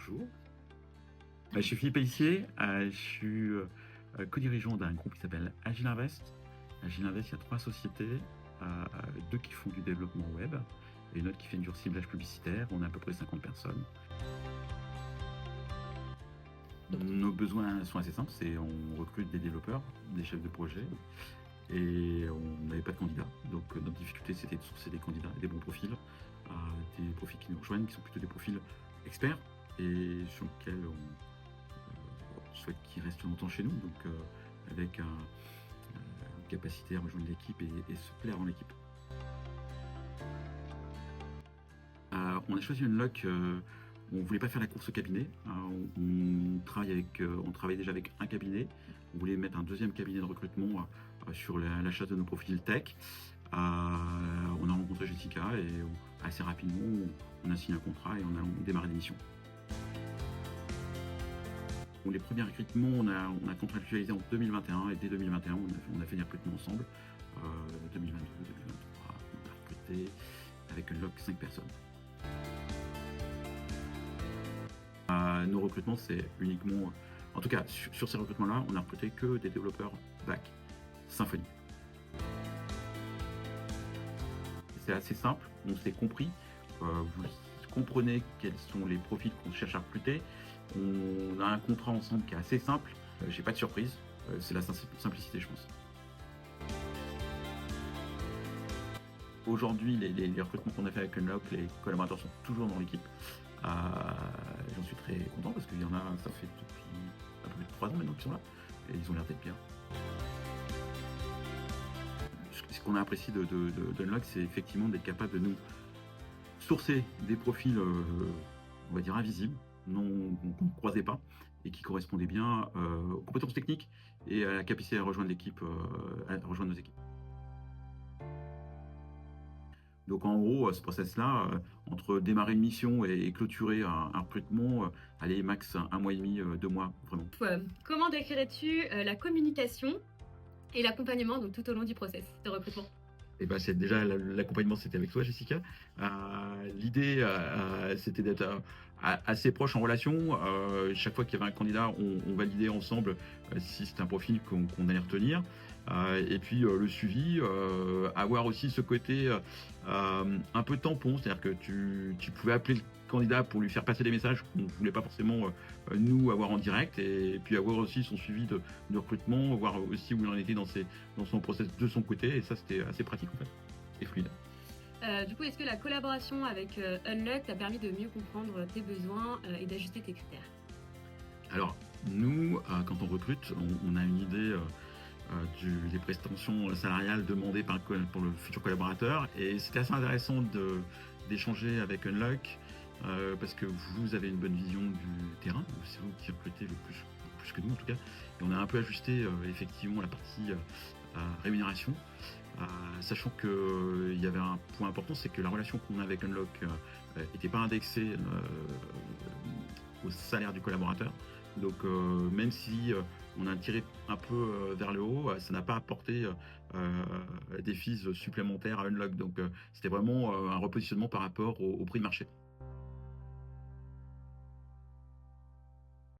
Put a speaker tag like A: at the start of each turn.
A: Bonjour. Je suis Philippe Pellissier, je suis co-dirigeant d'un groupe qui s'appelle Agile Invest. Agile Invest, il y a 3 sociétés, 2 qui font du développement web et une autre qui fait du ciblage publicitaire. On est à peu près 50 personnes. Nos besoins sont assez simples, c'est on recrute des développeurs, des chefs de projet et on n'avait pas de candidats. Donc notre difficulté c'était de sourcer des candidats et des bons profils, des profils qui nous rejoignent, qui sont plutôt des profils experts et sur lesquels on souhaite qu'ils restent longtemps chez nous, donc avec une capacité à rejoindre l'équipe et se plaire dans l'équipe. On a choisi une loc, on ne voulait pas faire la course au cabinet. On travaille déjà avec un cabinet. On voulait mettre un deuxième cabinet de recrutement sur l'achat de nos profils tech. On a rencontré Jessica et assez rapidement, on a signé un contrat et on a démarré l'émission. Les premiers recrutements, on a contractualisé en 2021 et dès 2021, on a fait des recrutements ensemble. 2022, 2023, on a recruté avec une loc 5 personnes. Nos recrutements, c'est uniquement, en tout cas sur ces recrutements-là, on a recruté que des développeurs back, Symfony. C'est assez simple, on s'est compris, vous comprenez quels sont les profils qu'on cherche à recruter. On a un contrat ensemble qui est assez simple, j'ai pas de surprise, c'est la simplicité je pense. Aujourd'hui, les recrutements qu'on a fait avec Unlock, les collaborateurs sont toujours dans l'équipe. J'en suis très content parce qu'il y en a, ça fait depuis un peu plus de 3 ans maintenant qu'ils sont là et ils ont l'air d'être bien. Ce qu'on a apprécié d'Unlock, c'est effectivement d'être capable de nous sourcer des profils, on va dire invisibles, qu'on ne croisait pas et qui correspondaient bien aux compétences techniques et à la capacité à rejoindre l'équipe, à rejoindre nos équipes. Donc en gros, ce process-là, entre démarrer une mission et clôturer un recrutement, allez max 1 mois et demi, 2 mois vraiment.
B: Comment décrirais-tu la communication et l'accompagnement donc tout au long du process de recrutement?
A: Et ben, c'est déjà l'accompagnement, c'était avec toi, Jessica. L'idée, c'était d'être assez proche en relation. Chaque fois qu'il y avait un candidat, on validait ensemble si c'était un profil qu'on allait retenir. Et puis le suivi, avoir aussi ce côté un peu tampon, c'est-à-dire que tu pouvais appeler le candidat pour lui faire passer des messages qu'on ne voulait pas forcément nous avoir en direct, et puis avoir aussi son suivi de recrutement, voir aussi où il en était dans son process de son côté, et ça c'était assez pratique en fait, et fluide.
B: Du coup, est-ce que la collaboration avec Unlock t'a permis de mieux comprendre tes besoins et d'ajuster tes critères?
A: Alors nous, quand on recrute, on a une idée des prestations salariales demandées pour le futur collaborateur, et c'était assez intéressant d'échanger avec Unlock parce que vous avez une bonne vision du terrain, c'est vous qui recrutez le plus que nous en tout cas, et on a un peu ajusté effectivement la partie rémunération, sachant qu'il y avait un point important, c'est que la relation qu'on a avec Unlock n'était pas indexée au salaire du collaborateur. Donc même si on a tiré un peu vers le haut, ça n'a pas apporté des fees supplémentaires à Unlock. Donc c'était vraiment un repositionnement par rapport au prix de marché.